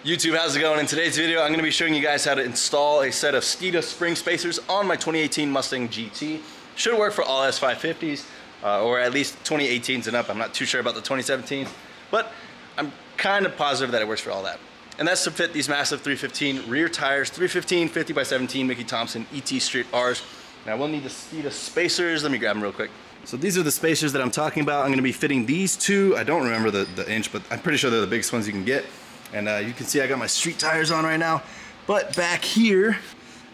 YouTube, how's it going? In today's video, I'm going to be showing you guys how to install a set of steeda spring spacers on my 2018 Mustang GT. Should work for all S550s, or at least 2018s and up. I'm not too sure about the 2017s, but I'm kind of positive that it works for all that. And that's to fit these massive 315 rear tires, 315 50x17 Mickey Thompson ET Street R's. Now we'll need the steeda spacers. Let me grab them real quick. So these are the spacers that I'm talking about. I'm going to be fitting these two. I don't remember the inch, but I'm pretty sure they're the biggest ones you can get. And you can see I got my street tires on right now. But back here,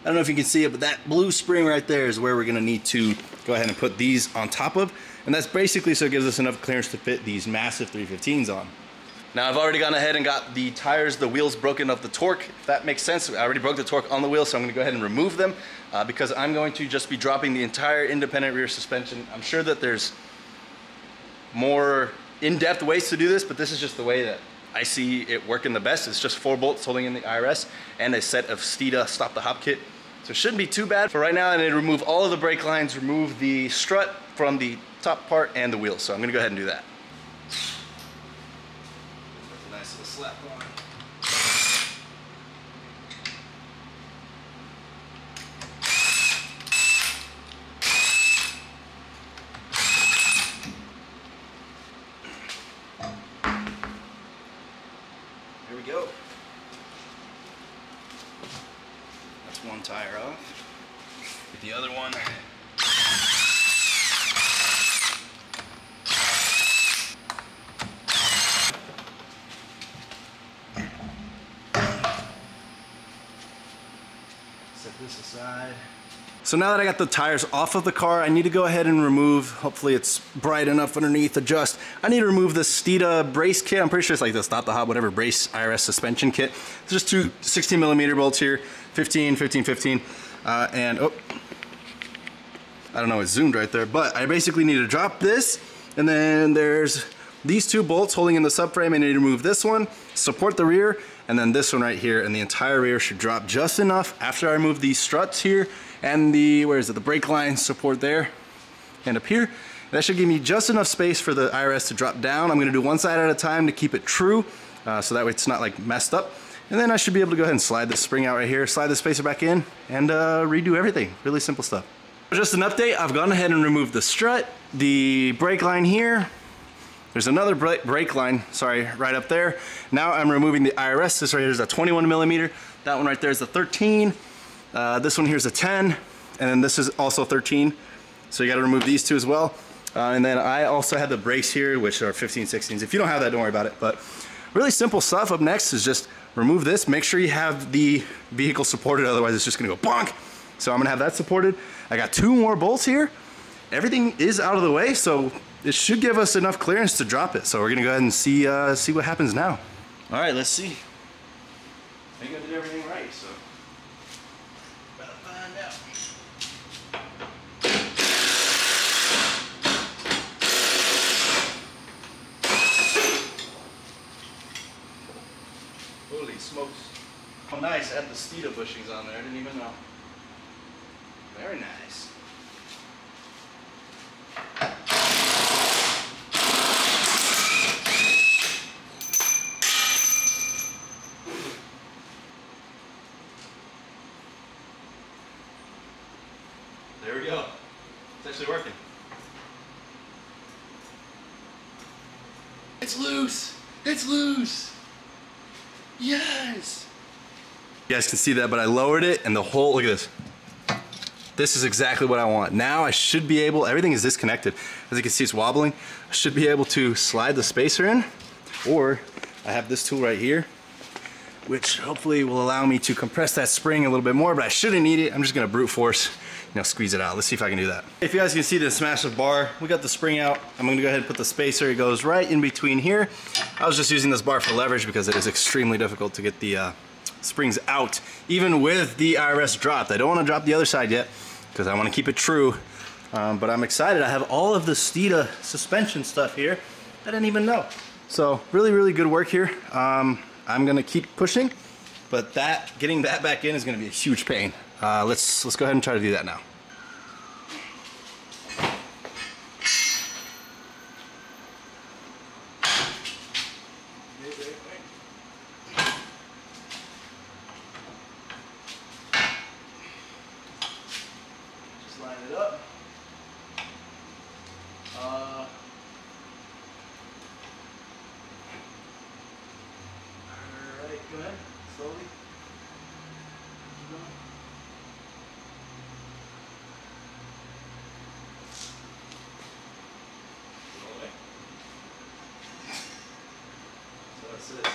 I don't know if you can see it, but that blue spring right there is where we're gonna need to go ahead and put these on top of. And that's basically so it gives us enough clearance to fit these massive 315s on. Now I've already gone ahead and got the tires, the wheels broken of the torque, if that makes sense. I already broke the torque on the wheels, so I'm gonna go ahead and remove them because I'm going to just be dropping the entire independent rear suspension. I'm sure that there's more in-depth ways to do this, but this is just the way that I see it working the best. It's just 4 bolts holding in the IRS and a set of steeda stop the hop kit. So it shouldn't be too bad. For right now, I need to remove all of the brake lines, remove the strut from the top part and the wheels. So I'm gonna go ahead and do that. A nice little slap on. Here we go. That's one tire off. Get the other one. Set this aside. So now that I got the tires off of the car, I need to go ahead and remove, hopefully it's bright enough underneath, adjust. I need to remove the steeda brace kit. I'm pretty sure it's like the stop the hop, whatever brace IRS suspension kit. It's just two 16mm bolts here, 15, 15, 15. And oh, I don't know, it's zoomed right there, but I basically need to drop this. And then there's these two bolts holding in the subframe. I need to remove this one, support the rear, and then this one right here, and the entire rear should drop just enough after I remove these struts here and the, where is it, the brake line support there and up here. That should give me just enough space for the IRS to drop down. I'm gonna do one side at a time to keep it true, so that way it's not like messed up. And then I should be able to go ahead and slide the spring out right here, slide the spacer back in, and redo everything. Really simple stuff. Just an update, I've gone ahead and removed the strut, the brake line here. There's another brake line, sorry, right up there. Now I'm removing the IRS. This right here is a 21mm. That one right there is a 13. This one here is a 10. And then this is also 13. So you gotta remove these two as well. And then I also had the brakes here, which are 15, 16s. If you don't have that, don't worry about it. But really simple stuff. Up next is just remove this. Make sure you have the vehicle supported, otherwise it's just gonna go bonk. So I'm gonna have that supported. I got 2 more bolts here. Everything is out of the way, so it should give us enough clearance to drop it. So we're gonna go ahead and see what happens now. All right, let's see. I think I did everything right, so gotta find out. Holy smokes. Oh nice, I had the steeda bushings on there, I didn't even know. Very nice. There we go. It's actually working. It's loose! It's loose! Yes! You guys can see that, but I lowered it and the whole, look at this. This is exactly what I want. Now I should be able, everything is disconnected. As you can see, it's wobbling. I should be able to slide the spacer in, or I have this tool right here, which hopefully will allow me to compress that spring a little bit more, but I shouldn't need it. I'm just gonna brute force, squeeze it out. Let's see if I can do that. If you guys can see this massive bar, we got the spring out. I'm gonna go ahead and put the spacer. It goes right in between here. I was just using this bar for leverage because it is extremely difficult to get the springs out, even with the IRS dropped. I don't wanna drop the other side yet because I wanna keep it true, but I'm excited. I have all of the steeda suspension stuff here. I didn't even know. So really, really good work here. I'm gonna keep pushing, but getting that back in is gonna be a huge pain. Let's go ahead and try to do that now. Go ahead, slowly. So that's this.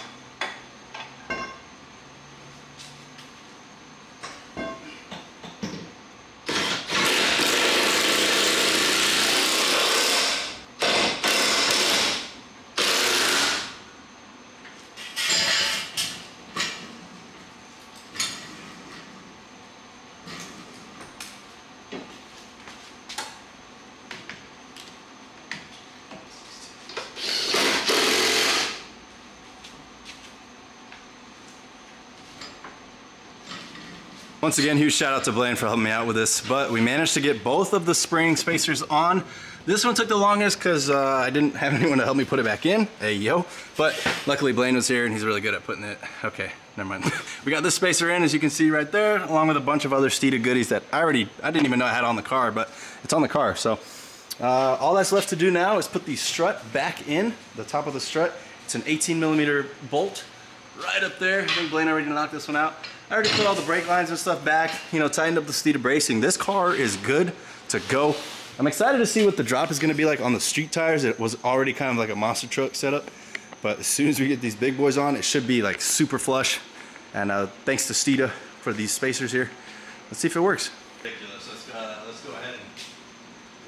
Once again, huge shout out to Blaine for helping me out with this, but we managed to get both of the spring spacers on. This one took the longest because I didn't have anyone to help me put it back in. Hey, yo. But luckily Blaine was here and he's really good at putting it. Okay, never mind. We got this spacer in, as you can see right there, along with a bunch of other Steeda goodies that I didn't even know I had on the car, but it's on the car. So all that's left to do now is put the strut back in, the top of the strut. It's an 18mm bolt right up there. I think Blaine already knocked this one out. I already put all the brake lines and stuff back, you know, tightened up the Steeda bracing. This car is good to go. I'm excited to see what the drop is gonna be like on the street tires. It was already kind of like a monster truck setup, but as soon as we get these big boys on, it should be like super flush. And thanks to Steeda for these spacers here. Let's see if it works. Ridiculous. Let's go ahead and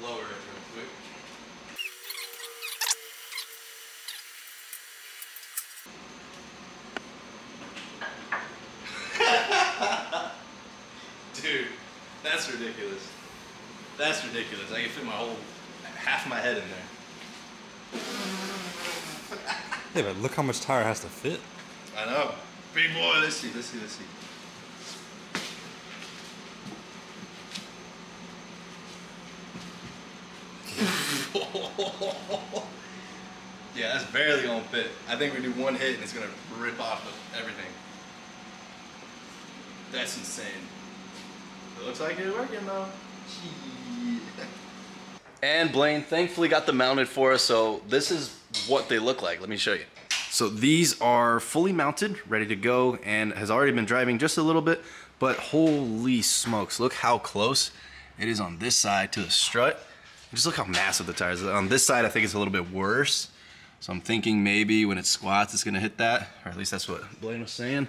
lower it real quick. Dude, that's ridiculous. That's ridiculous. I can fit my whole half my head in there. Yeah, but look how much tire has to fit. I know. Big boy, let's see. Yeah, that's barely gonna fit. I think we do one hit and it's gonna rip off everything. That's insane. It looks like it's working though. And Blaine thankfully got them mounted for us, so this is what they look like. Let me show you. So these are fully mounted, ready to go, and has already been driving just a little bit, but holy smokes, look how close it is on this side to the strut. Just look how massive the tires are. On this side, I think it's a little bit worse. So I'm thinking maybe when it squats, it's gonna hit that, or at least that's what Blaine was saying.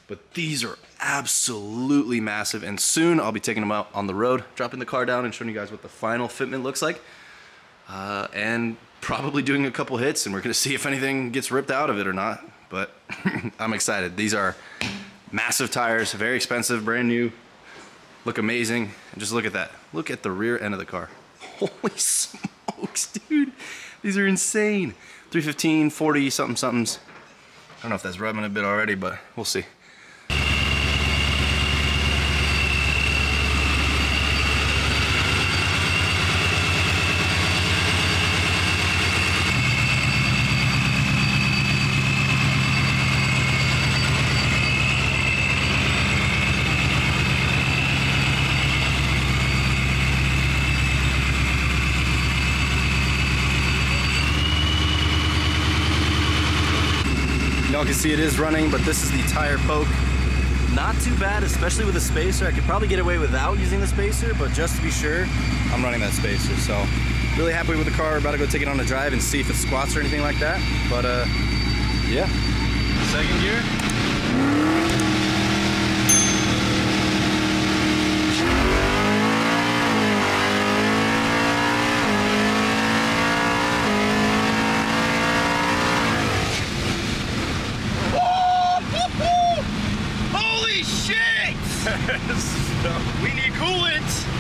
But these are absolutely massive, and soon I'll be taking them out on the road, dropping the car down and showing you guys what the final fitment looks like. And probably doing a couple hits, and we're gonna see if anything gets ripped out of it or not. But I'm excited. These are massive tires, very expensive, brand new, look amazing. And just look at that. Look at the rear end of the car. Holy smokes, dude. These are insane. 315, 40, something-somethings. I don't know if that's rubbing a bit already, but we'll see. Y'all can see it is running, but this is the tire poke. Not too bad, especially with a spacer. I could probably get away without using the spacer, but just to be sure, I'm running that spacer. So really happy with the car. We're about to go take it on a drive and see if it squats or anything like that. But yeah, second gear. We need coolant.